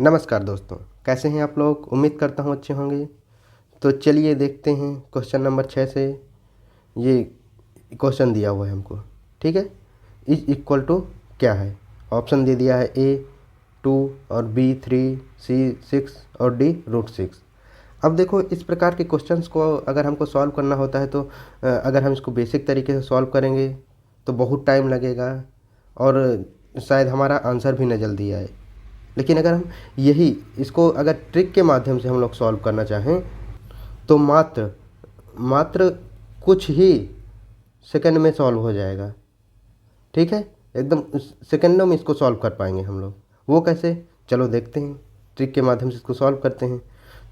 नमस्कार दोस्तों, कैसे हैं आप लोग। उम्मीद करता हूँ अच्छे होंगे। तो चलिए देखते हैं क्वेश्चन नंबर 6 से। ये क्वेश्चन दिया हुआ है हमको, ठीक है। इज इक्वल टू क्या है। ऑप्शन दे दिया है A 2 और B 3, C 6 और D √6। अब देखो, इस प्रकार के क्वेश्चंस को अगर हमको सॉल्व करना होता है तो अगर हम इसको बेसिक तरीके से सॉल्व करेंगे तो बहुत टाइम लगेगा और शायद हमारा आंसर भी न जल्दी आए। लेकिन अगर हम यही इसको अगर ट्रिक के माध्यम से हम लोग सॉल्व करना चाहें तो मात्र मात्र कुछ ही सेकंड में सॉल्व हो जाएगा, ठीक है। एकदम सेकंडों में इसको सॉल्व कर पाएंगे हम लोग। वो कैसे, चलो देखते हैं। ट्रिक के माध्यम से इसको सॉल्व करते हैं।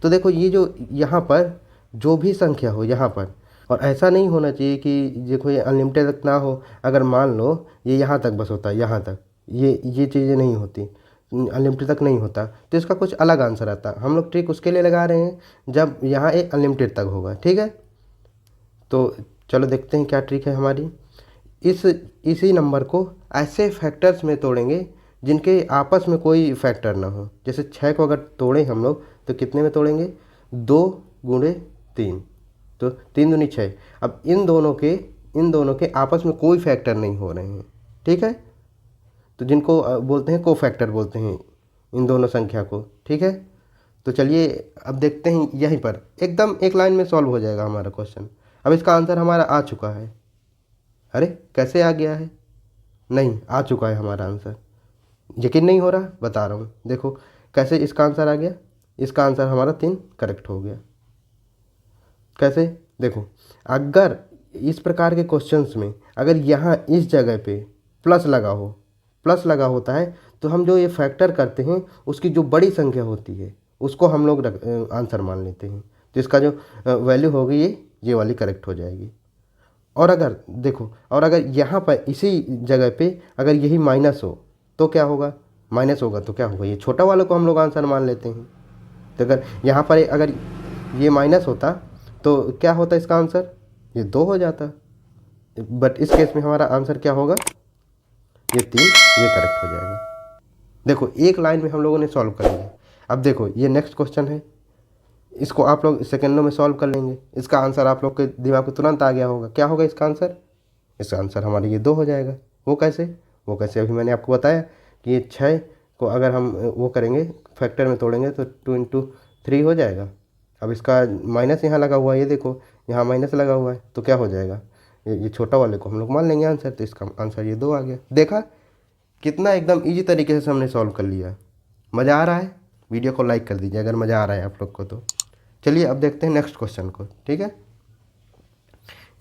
तो देखो, ये जो यहाँ पर जो भी संख्या हो यहाँ पर, और ऐसा नहीं होना चाहिए कि देखो ये अनलिमिटेड तक ना हो। अगर मान लो ये यहाँ तक बस होता है, यहाँ तक, ये चीज़ें नहीं होती, अनलिमिटेड तक नहीं होता तो इसका कुछ अलग आंसर आता। हम लोग ट्रिक उसके लिए लगा रहे हैं जब यहाँ एक अनलिमिटेड तक होगा, ठीक है। तो चलो देखते हैं क्या ट्रिक है हमारी। इसी नंबर को ऐसे फैक्टर्स में तोड़ेंगे जिनके आपस में कोई फैक्टर ना हो। जैसे 6 को अगर तोड़ें हम लोग तो कितने में तोड़ेंगे, 2 गुणे 3, तो 3 दूनी 6। अब इन दोनों के आपस में कोई फैक्टर नहीं हो रहे हैं, ठीक है। तो जिनको बोलते हैं को फैक्टर बोलते हैं इन दोनों संख्या को, ठीक है। तो चलिए अब देखते हैं, यहीं पर एकदम एक लाइन में सॉल्व हो जाएगा हमारा क्वेश्चन। अब इसका आंसर हमारा आ चुका है। अरे कैसे आ गया है, नहीं आ चुका है हमारा आंसर। यकीन नहीं हो रहा, बता रहा हूँ। देखो कैसे इसका आंसर आ गया। इसका आंसर हमारा 3 करेक्ट हो गया। कैसे, देखो अगर इस प्रकार के क्वेश्चंस में अगर यहाँ इस जगह पे प्लस लगा होता है तो हम जो ये फैक्टर करते हैं उसकी जो बड़ी संख्या होती है उसको हम लोग आंसर मान लेते हैं। तो इसका जो वैल्यू होगी ये वाली करेक्ट हो जाएगी। और अगर देखो, और अगर यहाँ पर इसी जगह पे अगर यही माइनस हो तो क्या होगा, माइनस होगा तो क्या होगा, ये छोटा वाले को हम लोग आंसर मान लेते हैं। तो अगर यहाँ पर अगर ये माइनस होता तो क्या होता इसका आंसर, ये 2 हो जाता। बट इस केस में हमारा आंसर क्या होगा, ये 3, ये करेक्ट हो जाएगा। देखो एक लाइन में हम लोगों ने सॉल्व कर लिया। अब देखो ये नेक्स्ट क्वेश्चन है, इसको आप लोग सेकंडों में सॉल्व कर लेंगे। इसका आंसर आप लोग के दिमाग में तुरंत आ गया होगा। क्या होगा इसका आंसर, इसका आंसर हमारे ये 2 हो जाएगा। वो कैसे अभी मैंने आपको बताया कि ये 6 को अगर हम वो करेंगे फैक्टर में तोड़ेंगे तो 2 इंटू 3 हो जाएगा। अब इसका माइनस यहाँ लगा हुआ है, ये देखो यहाँ माइनस लगा हुआ है तो क्या हो जाएगा, ये छोटा वाले को हम लोग मान लेंगे आंसर। तो इसका आंसर ये 2 आ गया। देखा कितना एकदम इजी तरीके से हमने सॉल्व कर लिया। मज़ा आ रहा है, वीडियो को लाइक कर दीजिए अगर मज़ा आ रहा है आप लोग को तो। चलिए अब देखते हैं नेक्स्ट क्वेश्चन को, ठीक है।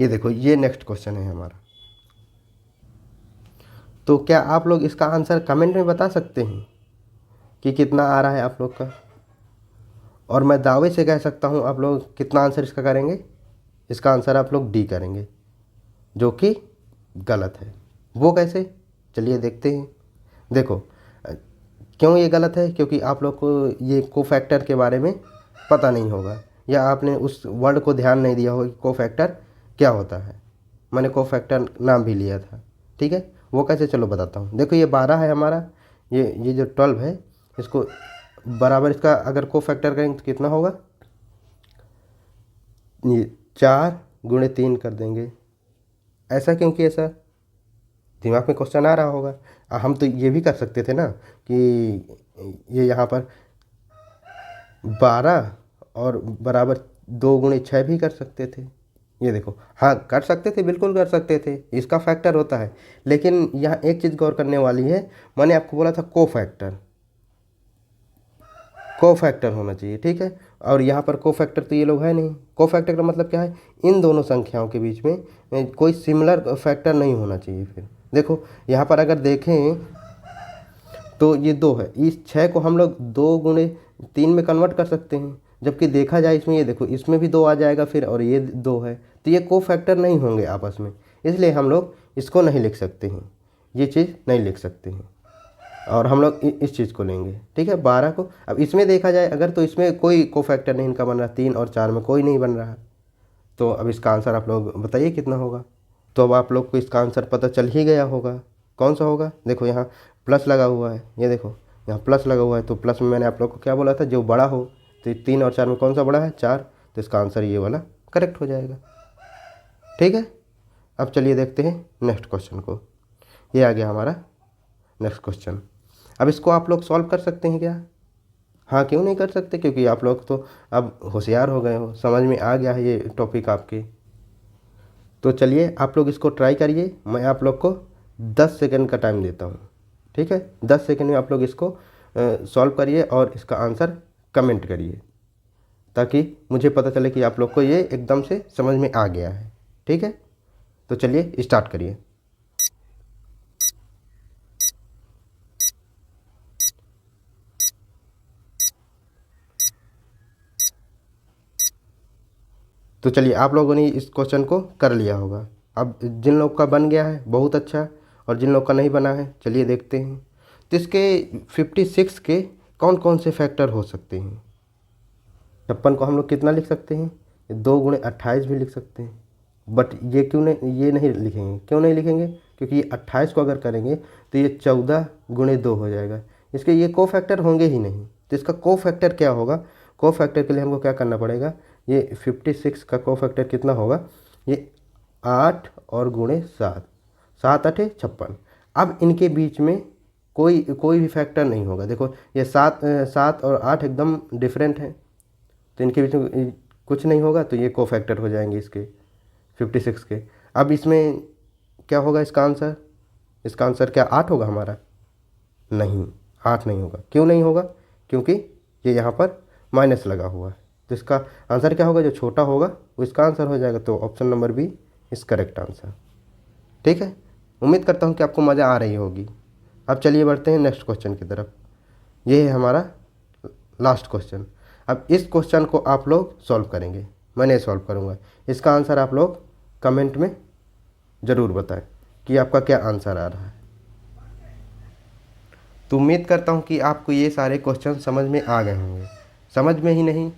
ये देखो ये नेक्स्ट क्वेश्चन है हमारा। तो क्या आप लोग इसका आंसर कमेंट में बता सकते हैं कि कितना आ रहा है आप लोग का। और मैं दावे से कह सकता हूँ आप लोग कितना आंसर इसका करेंगे, इसका आंसर आप लोग डी करेंगे, जो कि गलत है। वो कैसे, चलिए देखते हैं। देखो क्यों ये गलत है, क्योंकि आप लोग को ये कोफैक्टर के बारे में पता नहीं होगा या आपने उस वर्ड को ध्यान नहीं दिया होगा कि कोफैक्टर क्या होता है। मैंने कोफैक्टर नाम भी लिया था, ठीक है। वो कैसे, चलो बताता हूँ। देखो ये 12 है हमारा, ये जो 12 है इसको बराबर इसका अगर कोफैक्टर करेंगे तो कितना होगा, ये 4 गुणे 3 कर देंगे। ऐसा क्योंकि ऐसा दिमाग में क्वेश्चन आ रहा होगा। हम तो ये भी कर सकते थे ना कि ये यहाँ पर 12 और बराबर 2 गुणे 6 भी कर सकते थे। ये देखो, हाँ कर सकते थे, बिल्कुल कर सकते थे, इसका फैक्टर होता है। लेकिन यहाँ एक चीज़ गौर करने वाली है, मैंने आपको बोला था कोफैक्टर होना चाहिए, ठीक है। और यहाँ पर कोफैक्टर तो ये लोग है नहीं। कोफैक्टर का मतलब क्या है, इन दोनों संख्याओं के बीच में कोई सिमिलर फैक्टर नहीं होना चाहिए। फिर देखो यहाँ पर अगर देखें तो ये 2 है, इस 6 को हम लोग 2 गुणे 3 में कन्वर्ट कर सकते हैं। जबकि देखा जाए इसमें, ये देखो इसमें भी 2 आ जाएगा फिर, और ये 2 है तो ये कोफैक्टर नहीं होंगे आपस में, इसलिए हम लोग इसको नहीं लिख सकते हैं, ये चीज़ नहीं लिख सकते हैं। और हम लोग इस चीज़ को लेंगे, ठीक है, 12 को। अब इसमें देखा जाए अगर तो इसमें कोई कोफैक्टर नहीं इनका बन रहा, 3 और 4 में कोई नहीं बन रहा। तो अब इसका आंसर आप लोग बताइए कितना होगा। तो अब आप लोग को इसका आंसर पता चल ही गया होगा, कौन सा होगा। देखो यहाँ प्लस लगा हुआ है, ये देखो यहाँ प्लस लगा हुआ है, तो प्लस में मैंने आप लोग को क्या बोला था, जो बड़ा हो। तो 3 और 4 में कौन सा बड़ा है, 4, तो इसका आंसर ये वाला करेक्ट हो जाएगा। ठीक है, अब चलिए देखते हैं नेक्स्ट क्वेश्चन को। ये आ गया हमारा नेक्स्ट क्वेश्चन। अब इसको आप लोग सॉल्व कर सकते हैं क्या? हाँ, क्यों नहीं कर सकते, क्योंकि आप लोग तो अब होशियार हो गए हो, समझ में आ गया है ये टॉपिक आपके। तो चलिए आप लोग इसको ट्राई करिए, मैं आप लोग को 10 सेकंड का टाइम देता हूँ। ठीक है, 10 सेकंड में आप लोग इसको सॉल्व करिए और इसका आंसर कमेंट करिए, ताकि मुझे पता चले कि आप लोग को ये एकदम से समझ में आ गया है। ठीक है, तो चलिए स्टार्ट करिए। तो चलिए आप लोगों ने इस क्वेश्चन को कर लिया होगा। अब जिन लोग का बन गया है बहुत अच्छा, और जिन लोग का नहीं बना है चलिए देखते हैं। तो इसके 56 के कौन कौन से फैक्टर हो सकते हैं? 56 को हम लोग कितना लिख सकते हैं, 2 गुणे 28 भी लिख सकते हैं। बट ये क्यों नहीं, ये नहीं लिखेंगे, क्यों नहीं लिखेंगे, क्योंकि ये 28 को अगर करेंगे तो ये 14 गुणे 2 हो जाएगा। इसके ये को फैक्टर होंगे ही नहीं। तो इसका को फैक्टर क्या होगा, को फैक्टर के लिए हमको क्या करना पड़ेगा, ये 56 का को फैक्टर कितना होगा, ये 8 और गुणे 7, 7 8 56। अब इनके बीच में कोई भी फैक्टर नहीं होगा। देखो ये 7 और 8 एकदम डिफरेंट हैं, तो इनके बीच में कुछ नहीं होगा, तो ये को फैक्टर हो जाएंगे इसके 56 के। अब इसमें क्या होगा इसका आंसर, इसका आंसर क्या 8 होगा हमारा? नहीं, 8 नहीं होगा। क्यों नहीं होगा, क्योंकि ये यहाँ पर माइनस लगा हुआ है। तो इसका आंसर क्या होगा, जो छोटा होगा वो इसका आंसर हो जाएगा। तो option number B is correct answer. ठीक है, उम्मीद करता हूँ कि आपको मज़ा आ रही होगी। अब चलिए बढ़ते हैं नेक्स्ट क्वेश्चन की तरफ। ये है हमारा लास्ट क्वेश्चन। अब इस क्वेश्चन को आप लोग सॉल्व करेंगे, मैं नहीं सॉल्व करूँगा। इसका आंसर आप लोग कमेंट में ज़रूर बताएं कि आपका क्या आंसर आ रहा है। तो उम्मीद करता हूँ कि आपको ये सारे क्वेश्चन समझ में आ गए होंगे। समझ में ही नहीं,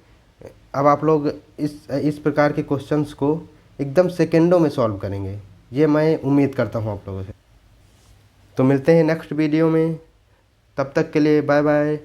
अब आप लोग इस प्रकार के क्वेश्चंस को एकदम सेकेंडों में सॉल्व करेंगे, ये मैं उम्मीद करता हूँ आप लोगों से। तो मिलते हैं नेक्स्ट वीडियो में, तब तक के लिए बाय बाय।